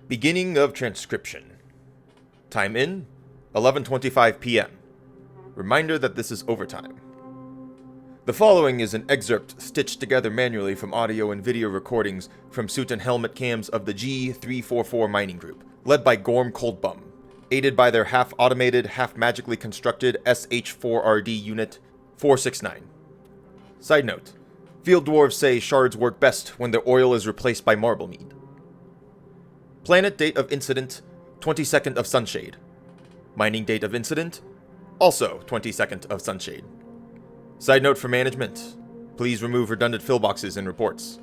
Beginning of transcription. Time in, 11:25 p.m. Reminder that this is overtime. The following is an excerpt stitched together manually from audio and video recordings from suit and helmet cams of the G344 mining group, led by Gorm Coldbum, aided by their half-automated, half-magically constructed SH-4RD Unit 469. Side note, field dwarves say shards work best when their oil is replaced by marble mead. Planet date of incident, 22nd of Sunshade. Mining date of incident, also 22nd of Sunshade. Side note for management, please remove redundant fillboxes in reports.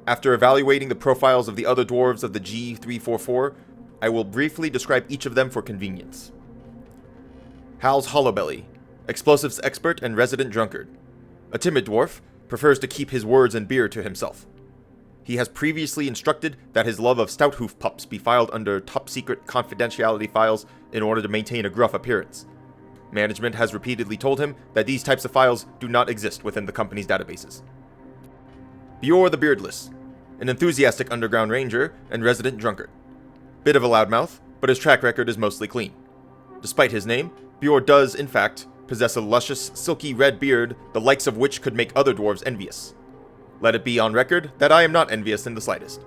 After evaluating the profiles of the other dwarves of the G344, I will briefly describe each of them for convenience. Hal's Hollowbelly, explosives expert and resident drunkard. A timid dwarf, prefers to keep his words and beer to himself. He has previously instructed that his love of Stouthoof pups be filed under top-secret confidentiality files in order to maintain a gruff appearance. Management has repeatedly told him that these types of files do not exist within the company's databases. Bjor the Beardless, an enthusiastic underground ranger and resident drunkard. Bit of a loudmouth, but his track record is mostly clean. Despite his name, Bjor does, in fact, possess a luscious, silky red beard, the likes of which could make other dwarves envious. Let it be on record that I am not envious in the slightest.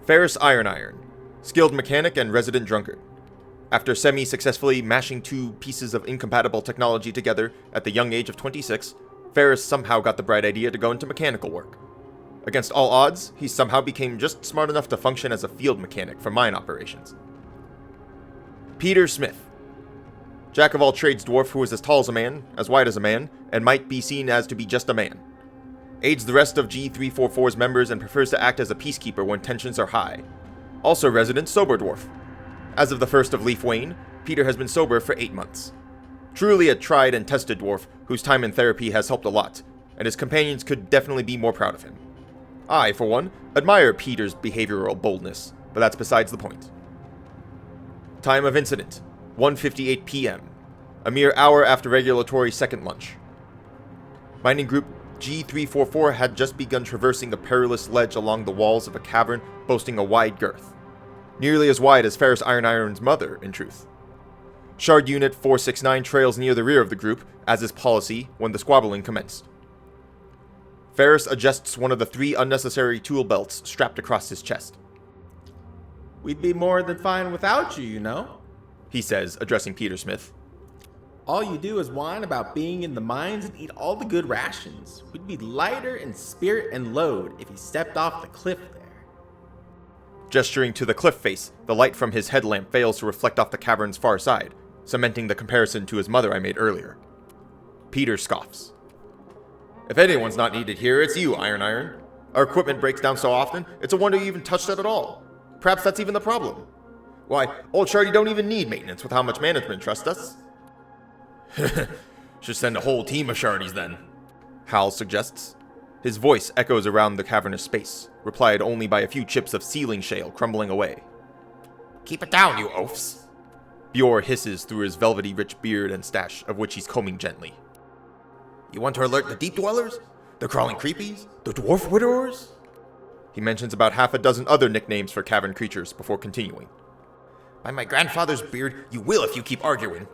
Ferris Iron, skilled mechanic and resident drunkard. After semi-successfully mashing two pieces of incompatible technology together at the young age of 26, Ferris somehow got the bright idea to go into mechanical work. Against all odds, he somehow became just smart enough to function as a field mechanic for mine operations. Peter Smith, jack-of-all-trades dwarf who is as tall as a man, as wide as a man, and might be seen as to be just a man. Aids the rest of G344's members and prefers to act as a peacekeeper when tensions are high. Also resident sober dwarf. As of the 1st of Leaf Wane, Peter has been sober for 8 months. Truly a tried and tested dwarf whose time in therapy has helped a lot, and his companions could definitely be more proud of him. I, for one, admire Peter's behavioral boldness, but that's besides the point. Time of incident, 1:58 p.m., a mere hour after regulatory second lunch. Mining group G344 had just begun traversing the perilous ledge along the walls of a cavern boasting a wide girth. Nearly as wide as Ferris Iron's mother, in truth. Shard Unit 469 trails near the rear of the group, as is policy, when the squabbling commenced. Ferris adjusts one of the 3 unnecessary tool belts strapped across his chest. "We'd be more than fine without you, you know," he says, addressing Peter Smith. "All you do is whine about being in the mines and eat all the good rations. We'd be lighter in spirit and load if you stepped off the cliff there." Gesturing to the cliff face, the light from his headlamp fails to reflect off the cavern's far side, cementing the comparison to his mother I made earlier. Peter scoffs. "If anyone's not needed here, it's you, Iron. Our equipment breaks down so often, it's a wonder you even touched it at all. Perhaps that's even the problem. Why, old Shardy don't even need maintenance with how much management trusts us." "Should send a whole team of Shardies then," Hal suggests. His voice echoes around the cavernous space, replied only by a few chips of ceiling shale crumbling away. "Keep it down, you oafs!" Bjor hisses through his velvety rich beard and stash, of which he's combing gently. "You want to alert the deep dwellers? The crawling creepies? The dwarf widowers?" He mentions about half a dozen other nicknames for cavern creatures before continuing. "By my grandfather's beard, you will if you keep arguing."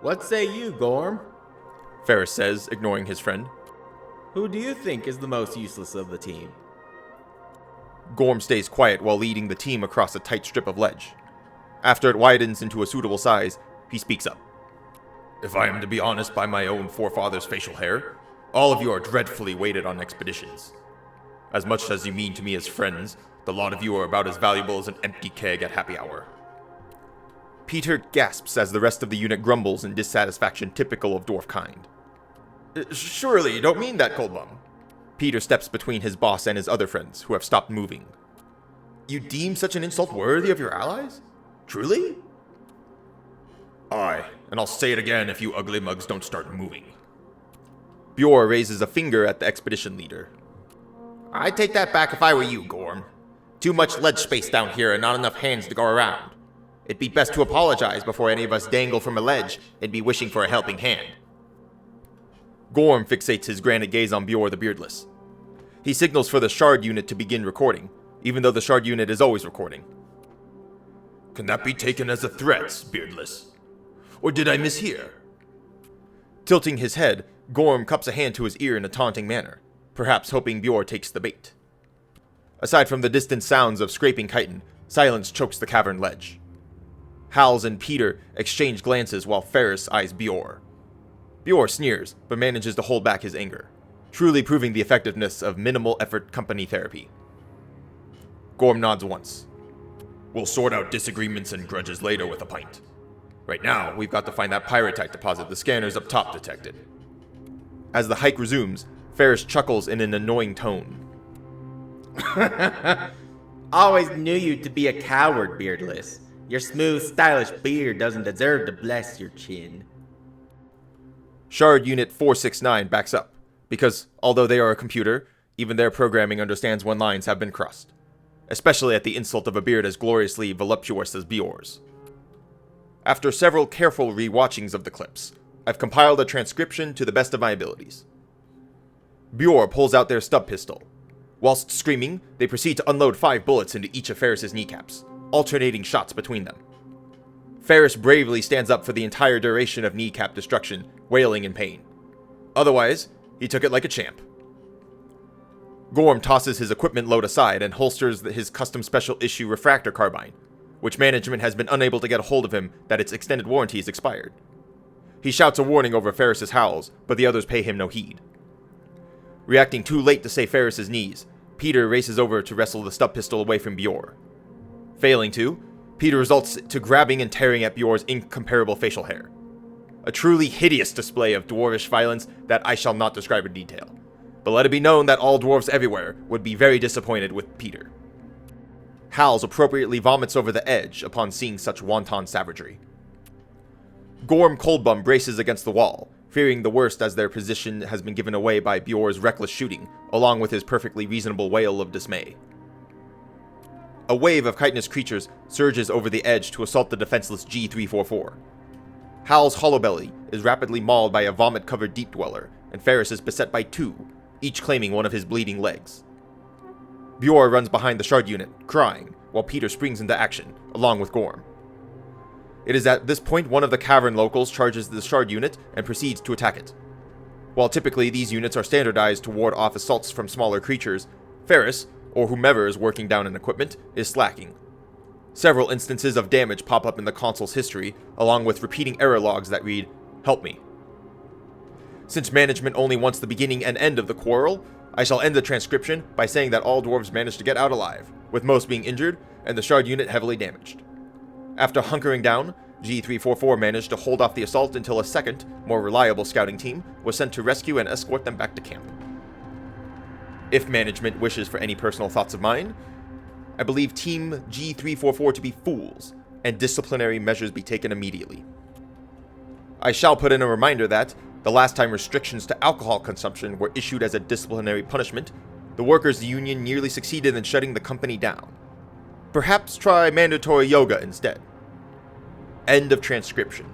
"What say you, Gorm?" Ferris says, ignoring his friend. "Who do you think is the most useless of the team?" Gorm stays quiet while leading the team across a tight strip of ledge. After it widens into a suitable size, he speaks up. "If I am to be honest by my own forefather's facial hair, all of you are dreadfully weighted on expeditions. As much as you mean to me as friends, the lot of you are about as valuable as an empty keg at happy hour." Peter gasps as the rest of the unit grumbles in dissatisfaction typical of dwarf kind. "Surely you don't mean that, Coldbum." Peter steps between his boss and his other friends, who have stopped moving. "You deem such an insult worthy of your allies? Truly?" "Aye, and I'll say it again if you ugly mugs don't start moving." Bjor raises a finger at the expedition leader. "I'd take that back if I were you, Gorm. Too much ledge space down here and not enough hands to go around. It'd be best to apologize before any of us dangle from a ledge and be wishing for a helping hand." Gorm fixates his granite gaze on Bjor the Beardless. He signals for the Shard unit to begin recording, even though the shard unit is always recording. Can that be taken as a threat, Beardless? Or did I mishear? Tilting his head, Gorm cups a hand to his ear in a taunting manner, perhaps hoping Bjor takes the bait. Aside from the distant sounds of scraping chitin, silence chokes the cavern ledge. Hals and Peter exchange glances while Ferris eyes Bjor. Bjor sneers, but manages to hold back his anger, truly proving the effectiveness of minimal effort company therapy. Gorm nods once. We'll sort out disagreements and grudges later with a pint. Right now, we've got to find that pyrite deposit the scanners up top detected. As the hike resumes, Ferris chuckles in an annoying tone. Always knew you to be a coward, Beardless. Your smooth, stylish beard doesn't deserve to bless your chin. Shard Unit 469 backs up, because although they are a computer, even their programming understands when lines have been crossed, especially at the insult of a beard as gloriously voluptuous as Bjor's. After several careful re-watchings of the clips, I've compiled a transcription to the best of my abilities. Bjor pulls out their stub pistol. Whilst screaming, they proceed to unload 5 bullets into each of Ferris's kneecaps, alternating shots between them. Ferris bravely stands up for the entire duration of kneecap destruction, wailing in pain. Otherwise, he took it like a champ. Gorm tosses his equipment load aside and holsters his custom special issue refractor carbine, which management has been unable to get a hold of him that its extended warranty is expired. He shouts a warning over Ferris's howls, but the others pay him no heed. Reacting too late to save Ferris's knees, Peter races over to wrestle the stub pistol away from Bjor. Failing to, Peter results to grabbing and tearing at Bjor's incomparable facial hair. A truly hideous display of dwarvish violence that I shall not describe in detail, but let it be known that all dwarves everywhere would be very disappointed with Peter. Hals appropriately vomits over the edge upon seeing such wanton savagery. Gorm Coldbum braces against the wall, fearing the worst as their position has been given away by Bjor's reckless shooting, along with his perfectly reasonable wail of dismay. A wave of chitinous creatures surges over the edge to assault the defenseless G344. Hal's hollowbelly is rapidly mauled by a vomit-covered deep dweller, and Ferris is beset by 2, each claiming one of his bleeding legs. Bjor runs behind the shard unit, crying, while Peter springs into action, along with Gorm. It is at this point one of the cavern locals charges the shard unit and proceeds to attack it. While typically these units are standardized to ward off assaults from smaller creatures, Ferris, or whomever is working down an equipment, is slacking. Several instances of damage pop up in the console's history, along with repeating error logs that read, "Help me." Since management only wants the beginning and end of the quarrel, I shall end the transcription by saying that all dwarves managed to get out alive, with most being injured, and the shard unit heavily damaged. After hunkering down, G344 managed to hold off the assault until a second, more reliable scouting team was sent to rescue and escort them back to camp. If management wishes for any personal thoughts of mine, I believe Team G344 to be fools, and disciplinary measures be taken immediately. I shall put in a reminder that, the last time restrictions to alcohol consumption were issued as a disciplinary punishment, the workers' union nearly succeeded in shutting the company down. Perhaps try mandatory yoga instead. End of transcription.